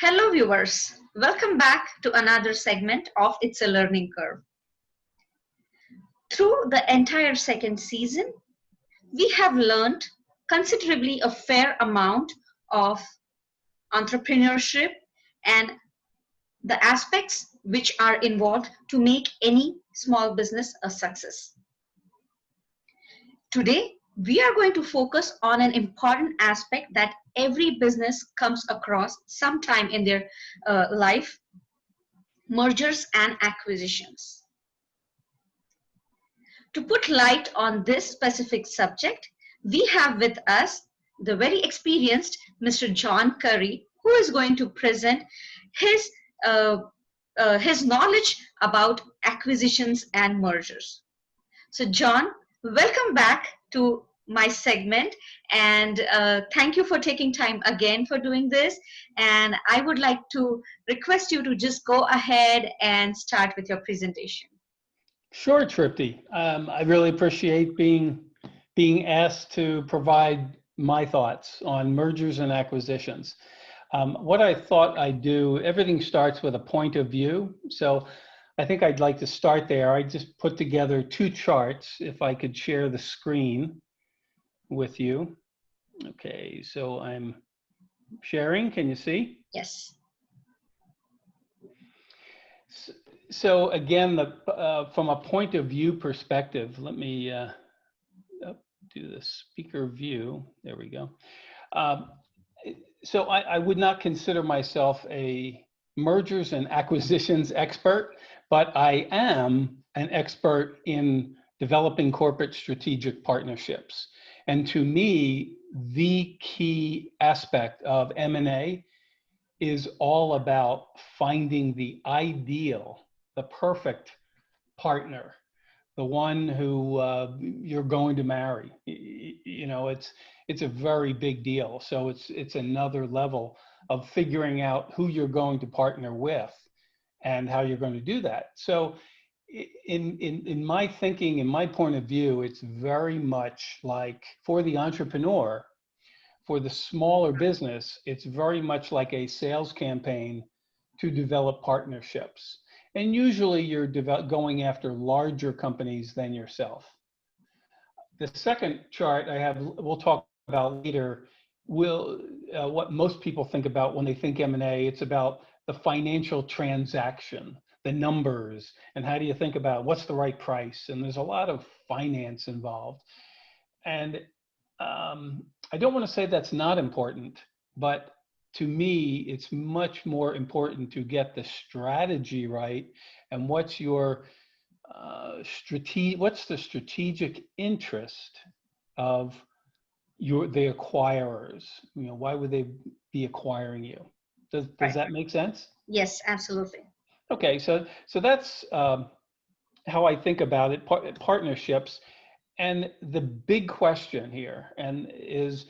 Hello viewers, welcome back to another segment of It's a Learning Curve. Through the entire second season, we have learned considerably a fair amount of entrepreneurship and the aspects which are involved to make any small business a success. Today, we are going to focus on an important aspect that every business comes across sometime in their life: mergers and acquisitions. To put light on this specific subject, we have with us the very experienced Mr. John Currie, who is going to present his, his knowledge about acquisitions and mergers. So John, welcome back to my segment, and thank you for taking time again for doing this. And I would like to request you to just go ahead and start with your presentation. Sure, Trupti. I really appreciate being asked to provide my thoughts on mergers and acquisitions. What I thought I'd do, everything starts with a point of view. So I think I'd like to start there. I just put together two charts, if I could share the screen with you. Okay, so I'm sharing. Can you see? Yes. So again, from a point of view perspective, let me do the speaker view. There we go. So I would not consider myself a mergers and acquisitions expert, but I am an expert in developing corporate strategic partnerships. And to me, the key aspect of M&A is all about finding the ideal, the perfect partner, the one who you're going to marry. You know, it's a very big deal. So it's another level of figuring out who you're going to partner with and how you're going to do that. So in my thinking, in my point of view, it's very much like for the entrepreneur, for the smaller business, it's very much like a sales campaign to develop partnerships. And usually you're going after larger companies than yourself. The second chart I have, we'll talk about later, what most people think about when they think M&A. It's about the financial transaction, the numbers, and how do you think about what's the right price? And there's a lot of finance involved. And I don't want to say that's not important, but to me, it's much more important to get the strategy right and what's your what's the strategic interest of the acquirers? You know, why would they be acquiring you? Does that make sense? Yes, absolutely. Okay, so that's how I think about it, partnerships. And the big question here is,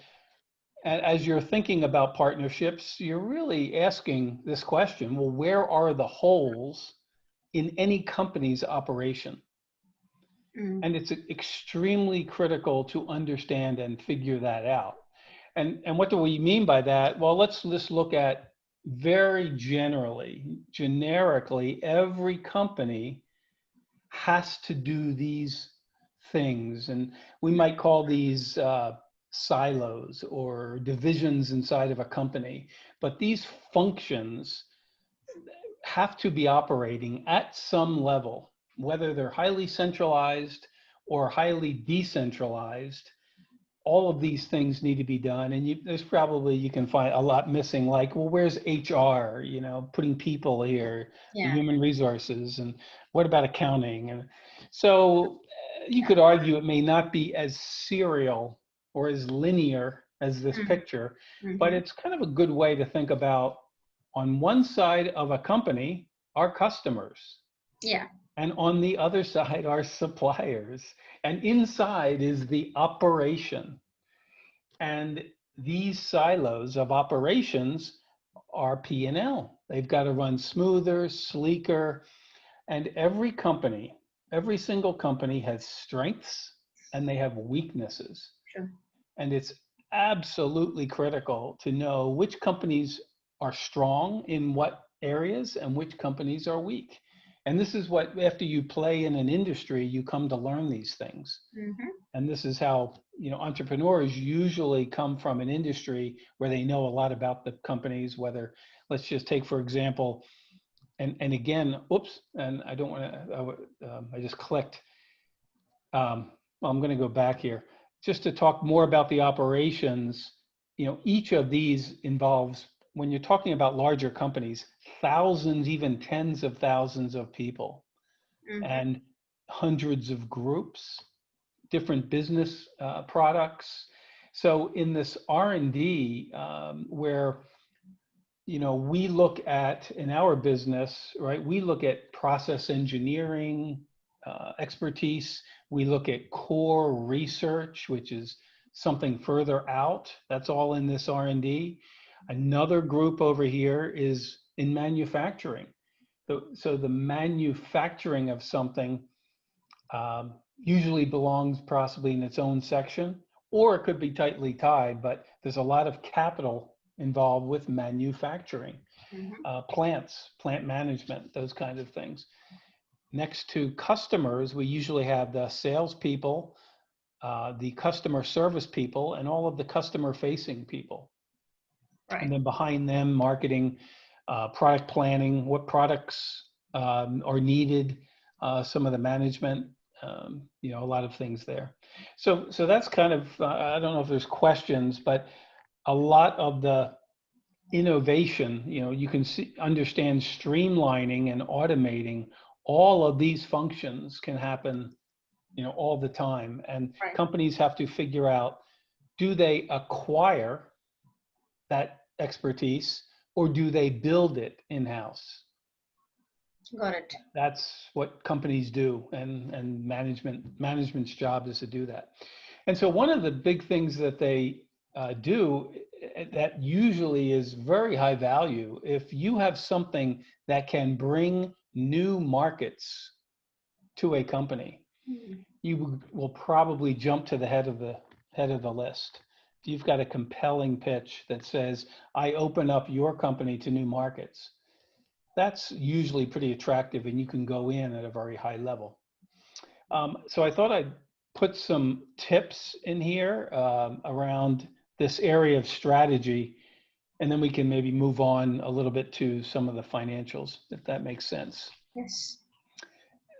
as you're thinking about partnerships, you're really asking this question: well, where are the holes in any company's operation? And it's extremely critical to understand and figure that out. And what do we mean by that? Well, let's look at very generically, every company has to do these things. And we might call these silos or divisions inside of a company. But these functions have to be operating at some level, whether they're highly centralized or highly decentralized. All of these things need to be done, and there's probably, you can find a lot missing, like, well, where's HR, you know, putting people here, the human resources, and what about accounting? And so you could argue it may not be as serial or as linear as this picture, but it's kind of a good way to think about, on one side of a company, our customers. Yeah. And on the other side, our suppliers. And inside is the operation. And these silos of operations are P&L. They've got to run smoother, sleeker. And every company, every single company has strengths and they have weaknesses. Sure. And it's absolutely critical to know which companies are strong in what areas and which companies are weak. And this is what, after you play in an industry, you come to learn these things. Mm-hmm. And this is how, entrepreneurs usually come from an industry where they know a lot about the companies, whether, let's just take, for example, and again, oops, and I don't want to, I just clicked. Well, I'm going to go back here just to talk more about the operations. Each of these involves, when you're talking about larger companies, thousands, even tens of thousands of people, Mm-hmm. and hundreds of groups, different business products. So in this R&D, where we look at, in our business, right, we look at process engineering expertise. We look at core research, which is something further out. That's all in this R&D. Another group over here is in manufacturing. So the manufacturing of something usually belongs possibly in its own section, or it could be tightly tied, but there's a lot of capital involved with manufacturing, plant management, those kinds of things. Next to customers, we usually have the salespeople, the customer service people, and all of the customer-facing people. Right. And then behind them, marketing, product planning, what products are needed, some of the management, a lot of things there. So that's kind of, I don't know if there's questions, but a lot of the innovation, you can understand streamlining and automating all of these functions can happen, all the time. And right. Companies have to figure out, do they acquire that expertise or do they build it in-house? Got it. That's what companies do, and management's job is to do that. And so one of the big things that they do that usually is very high value, if you have something that can bring new markets to a company, you will probably jump to the head of the list. You've got a compelling pitch that says, I open up your company to new markets. That's usually pretty attractive, and you can go in at a very high level. So I thought I'd put some tips in here around this area of strategy, and then we can maybe move on a little bit to some of the financials, if that makes sense. Yes.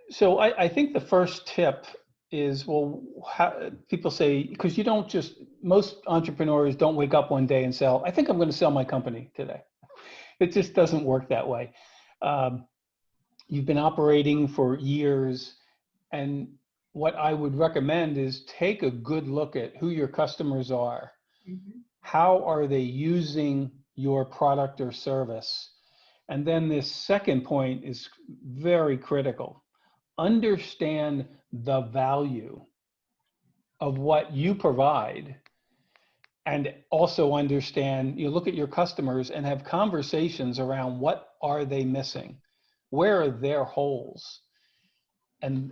So I think the first tip is, well, how, people say, because most entrepreneurs don't wake up one day and say, I think I'm going to sell my company today. It just doesn't work that way. You've been operating for years, and what I would recommend is take a good look at who your customers are. Mm-hmm. How are they using your product or service? And then this second point is very critical. Understand the value of what you provide, and also understand, look at your customers and have conversations around what are they missing? Where are their holes? And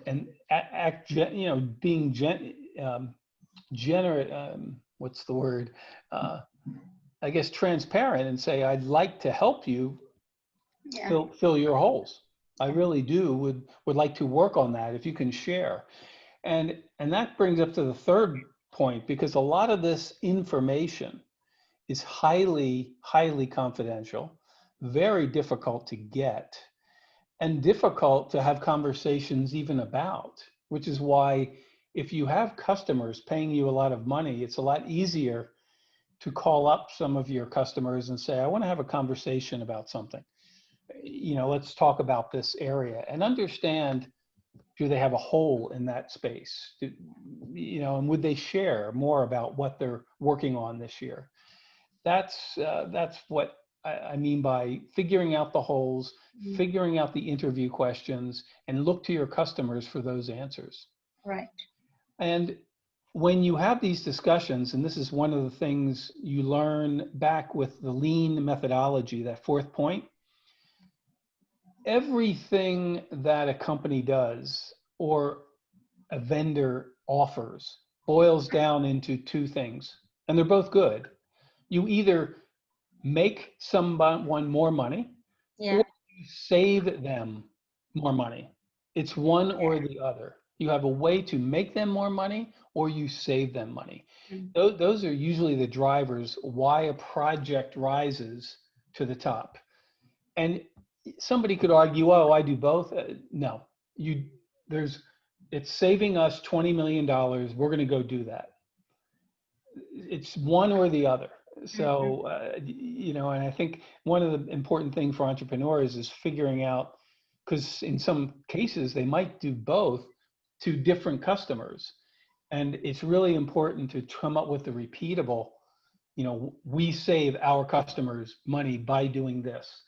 being what's the word? I guess transparent, and say, I'd like to help you fill your holes. I really would like to work on that if you can share. And that brings up to the third point, because a lot of this information is highly, highly confidential, very difficult to get, and difficult to have conversations even about, which is why if you have customers paying you a lot of money, it's a lot easier to call up some of your customers and say, I want to have a conversation about something. Let's talk about this area, and understand, do they have a hole in that space? And would they share more about what they're working on this year? That's what I mean by figuring out the holes, figuring out the interview questions, and look to your customers for those answers. Right. And when you have these discussions, and this is one of the things you learn back with the lean methodology, that fourth point, everything that a company does or a vendor offers boils down into two things, and they're both good. You either make someone more money or Yeah. you save them more money. It's one or the other. You have a way to make them more money or you save them money. Mm. Those are usually the drivers why a project rises to the top. And somebody could argue, oh, I do both. No, it's saving us $20 million. We're going to go do that. It's one or the other. So, and I think one of the important things for entrepreneurs is figuring out, because in some cases they might do both to different customers. And it's really important to come up with the repeatable, we save our customers money by doing this,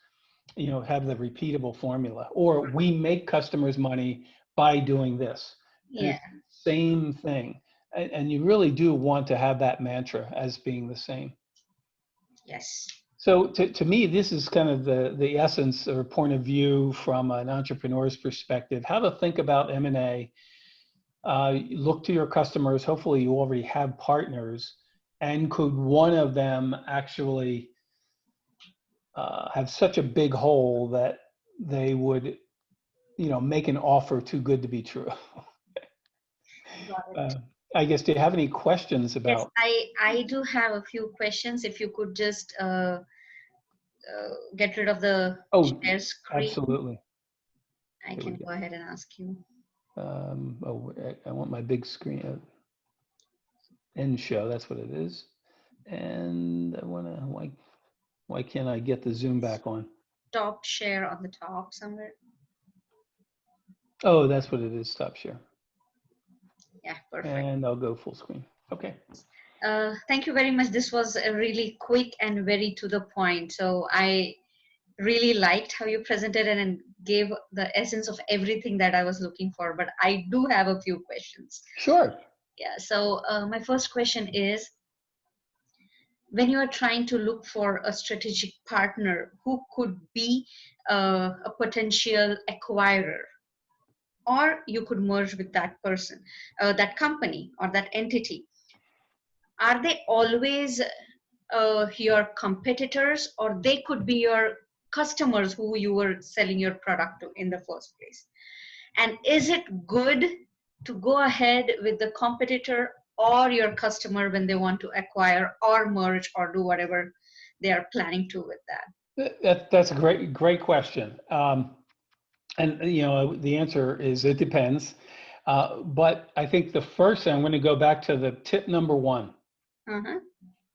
have the repeatable formula, or we make customers money by doing this. And Yeah. it's the same thing. And you really do want to have that mantra as being the same. Yes. So to me, this is kind of the essence or point of view from an entrepreneur's perspective, how to think about M&A. Look to your customers. Hopefully you already have partners. And could one of them actually have such a big hole that they would, make an offer too good to be true? Got it. I guess, do you have any questions Yes, about? I do have a few questions. If you could just get rid of the Oh, share screen, absolutely. I Here we can go. go ahead and ask you. I want my big screen end show. That's what it is. And I want to, why can't I get the Zoom back on? Top share on the top somewhere. Oh, that's what it is. Stop share. Yeah, perfect. And I'll go full screen. Okay. Thank you very much. This was a really quick and very to the point. So I really liked how you presented and gave the essence of everything that I was looking for. But I do have a few questions. Sure. Yeah. So my first question is, when you are trying to look for a strategic partner who could be a potential acquirer, or you could merge with that person, that company or that entity, are they always your competitors, or they could be your customers who you were selling your product to in the first place? And is it good to go ahead with the competitor or your customer when they want to acquire or merge or do whatever they are planning to with that? That's a great question. And the answer is it depends. But I think the first thing, I'm going to go back to the tip number one. Uh-huh.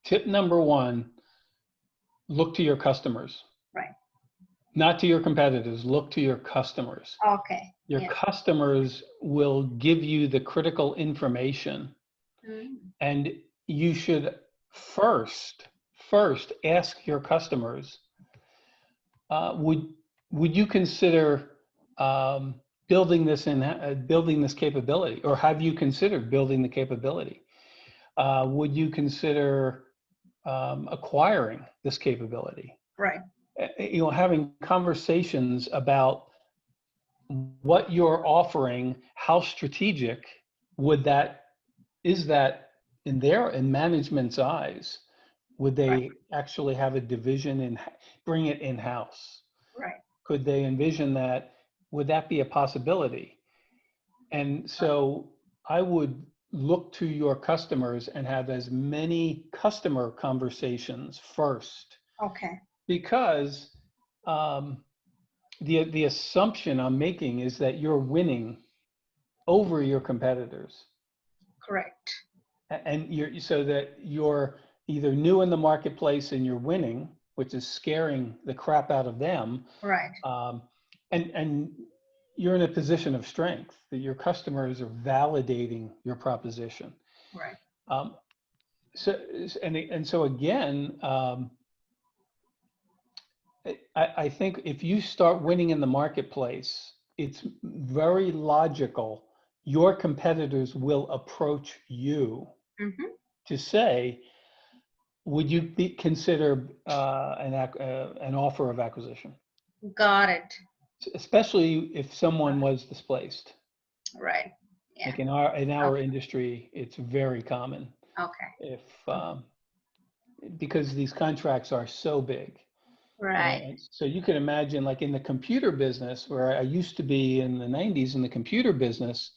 Tip number one, look to your customers. Right. Not to your competitors, look to your customers. Okay. Your Yeah. customers will give you the critical information. And you should first ask your customers, would you consider building this capability, or have you considered building the capability? Would you consider acquiring this capability? Right. Having conversations about what you're offering, how strategic is that in management's eyes? Would they actually have a division and bring it in-house? Right. Could they envision that? Would that be a possibility? And so I would look to your customers and have as many customer conversations first. Okay. Because the assumption I'm making is that you're winning over your competitors. Correct. And so that you're either new in the marketplace and you're winning, which is scaring the crap out of them. Right. And you're in a position of strength, that your customers are validating your proposition. Right. So again, I think if you start winning in the marketplace, it's very logical your competitors will approach you to say, would you consider an offer of acquisition? Got it. Especially if someone was displaced. Right. Yeah. Like in our industry, it's very common. Okay. If because these contracts are so big. Right. And so you can imagine, like in the computer business, where I used to be in the 90s in the computer business,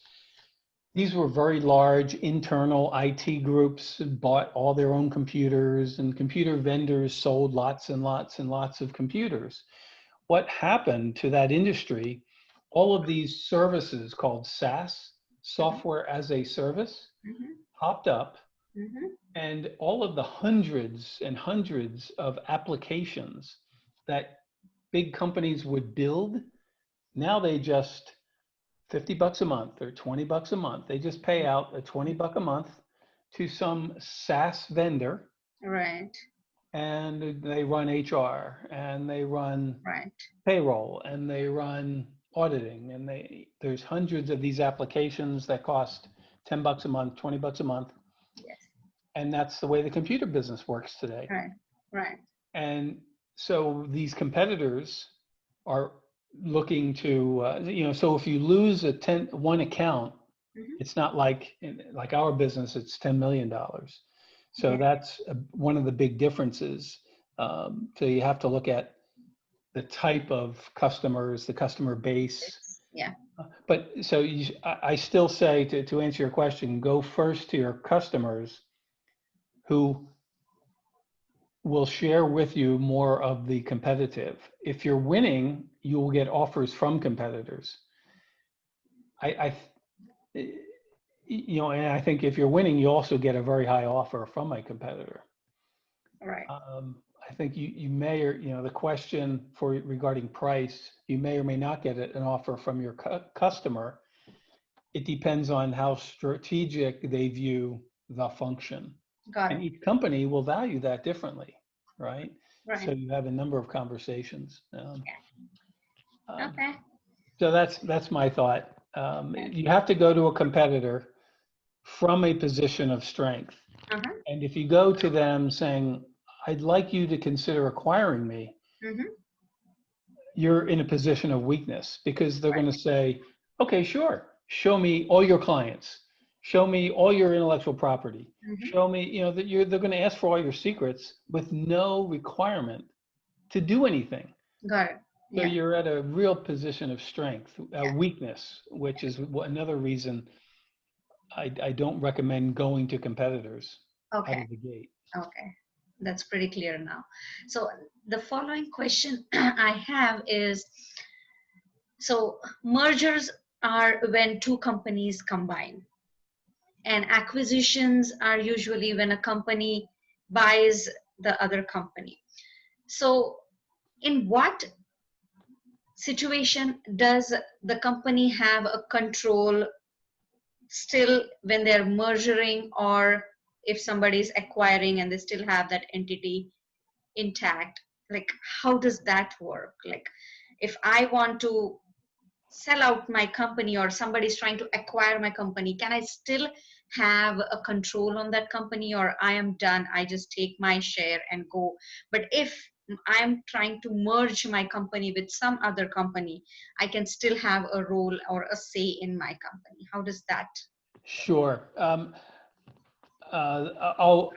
these were very large internal IT groups that bought all their own computers, and computer vendors sold lots and lots and lots of computers. What happened to that industry? All of these services called SaaS, software as a service, Mm-hmm. popped up, Mm-hmm. and all of the hundreds and hundreds of applications that big companies would build, now they just $50 a month or $20 a month. They just pay out a $20 a month to some SaaS vendor, Right. and they run HR, and they run Right. payroll, and they run auditing, and there's hundreds of these applications that cost $10 a month, $20 a month. Yes. And that's the way the computer business works today. Right. Right. And so these competitors are looking to, so if you lose one account, Mm-hmm. it's not like our business, it's $10 million. So Yeah. that's one of the big differences. So you have to look at the type of customers, the customer base. Yeah. But so I still say, to answer your question, go first to your customers who will share with you more of the competitive. If you're winning, you will get offers from competitors. And I think if you're winning, you also get a very high offer from a competitor. Right. I think you may, or the question regarding price, you may or may not get an offer from your customer. It depends on how strategic they view the function. Got And it. each company will value that differently, right? Right. So you have a number of conversations. Okay. So that's my thought. You have to go to a competitor from a position of strength. Uh-huh. And if you go to them saying, I'd like you to consider acquiring me, Mm-hmm. you're in a position of weakness, because they're Right. going to say, okay, sure, show me all your clients, show me all your intellectual property, Mm-hmm. show me, they're going to ask for all your secrets with no requirement to do anything. Got it. So Yeah. you're at a real position of strength, a Yeah. weakness, which is another reason I don't recommend going to competitors out Okay. of the gate. Okay. That's pretty clear now. So the following question I have is, so mergers are when two companies combine, and acquisitions are usually when a company buys the other company. So in what situation does the company have a control still when they're merging, or if somebody's acquiring and they still have that entity intact? Like, how does that work? Like, if I want to sell out my company or somebody's trying to acquire my company, can I still have a control on that company, or I am done, I just take my share and go? But if I'm trying to merge my company with some other company, I can still have a role or a say in my company. How does that? Sure. I'll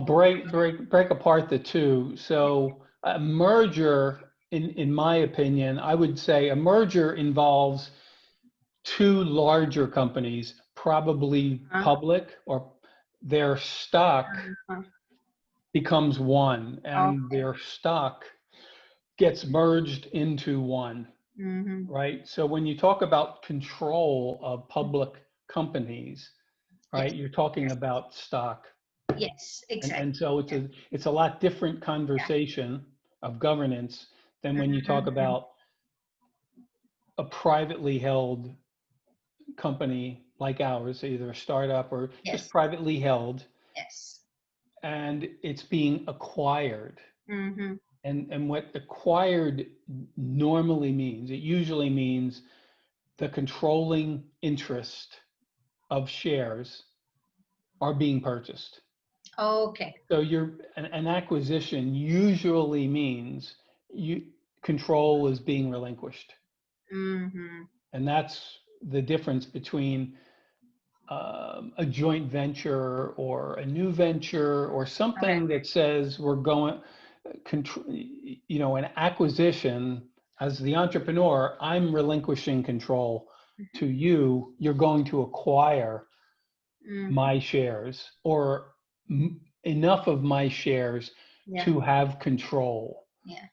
break apart the two. So a merger, in my opinion, I would say a merger involves two larger companies, probably public, or their stock becomes one, and Okay. their stock gets merged into one, Mm-hmm. right? So when you talk about control of public companies, right, Yes. you're talking about stock. Yes, And exactly. so it's a lot different conversation of governance than when you talk Mm-hmm. about a privately held company like ours, either a startup or just Yes. privately held, Yes. and it's being acquired. Mm-hmm. And what acquired normally means, it usually means the controlling interest of shares are being purchased. Okay. So an acquisition usually means control is being relinquished. Mm-hmm. And that's the difference between a joint venture or a new venture or something that says we're going, an acquisition. As the entrepreneur, I'm relinquishing control to you. You're going to acquire my shares or enough of my shares to have control.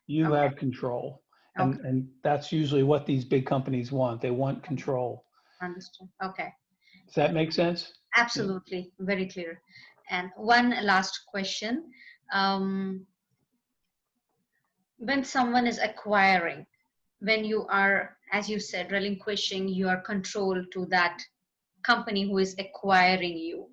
You have control. And that's usually what these big companies want. They want control. Understood. Okay. Does that make sense? Absolutely. Very clear. And one last question. When someone is acquiring, when you are, as you said, relinquishing your control to that company who is acquiring you,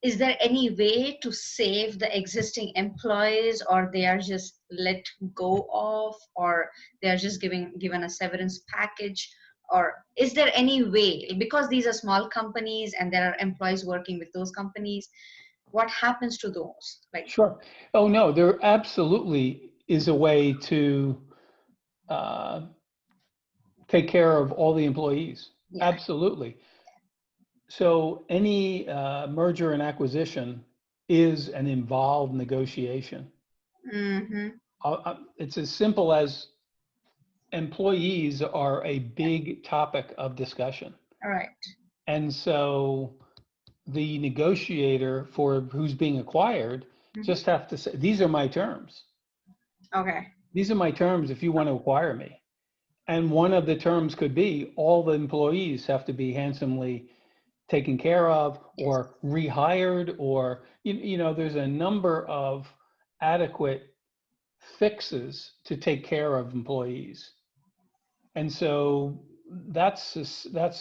is there any way to save the existing employees, or they are just let go of, or they are just given a severance package? Or is there any way, because these are small companies and there are employees working with those companies, what happens to those? Like, sure. Oh no, there absolutely is a way to take care of all the employees. Absolutely. So any merger and acquisition is an involved negotiation. It's as simple as employees are a big topic of discussion. All right. And so the negotiator for who's being acquired just have to say, these are my terms. Okay. These are my terms if you want to acquire me. And one of the terms could be all the employees have to be handsomely taken care of or rehired, or, there's a number of adequate fixes to take care of employees. And so that's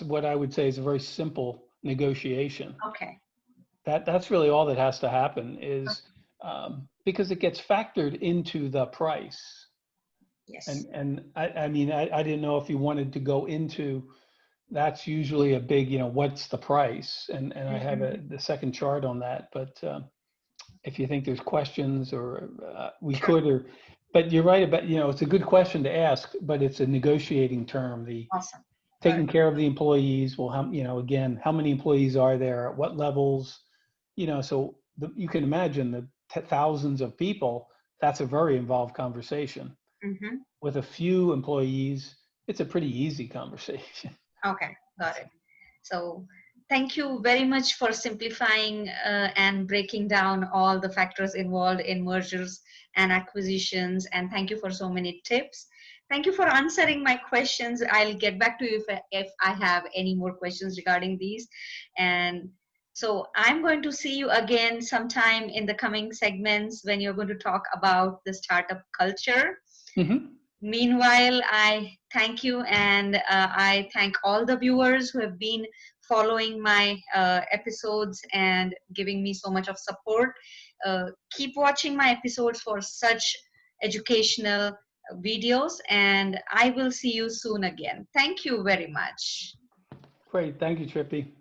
what I would say is a very simple negotiation. Okay. That's really all that has to happen is because it gets factored into the price. Yes. And I mean, I didn't know if you wanted to go into, that's usually a big, what's the price? And I have the second chart on that, but if you think there's questions or we could, but you're right about, it's a good question to ask, but it's a negotiating term. Awesome. Taking care of the employees. Well, again, how many employees are there? At what levels? So you can imagine the thousands of people. That's a very involved conversation. With a few employees, it's a pretty easy conversation. Okay, got it. So thank you very much for simplifying and breaking down all the factors involved in mergers and acquisitions. And thank you for so many tips. Thank you for answering my questions. I'll get back to you if I have any more questions regarding these. And so I'm going to see you again sometime in the coming segments when you're going to talk about the startup culture. Meanwhile, I thank you, and I thank all the viewers who have been following my episodes and giving me so much of support. Keep watching my episodes for such educational videos, and I will see you soon again. Thank you very much. Great. Thank you, Trupti.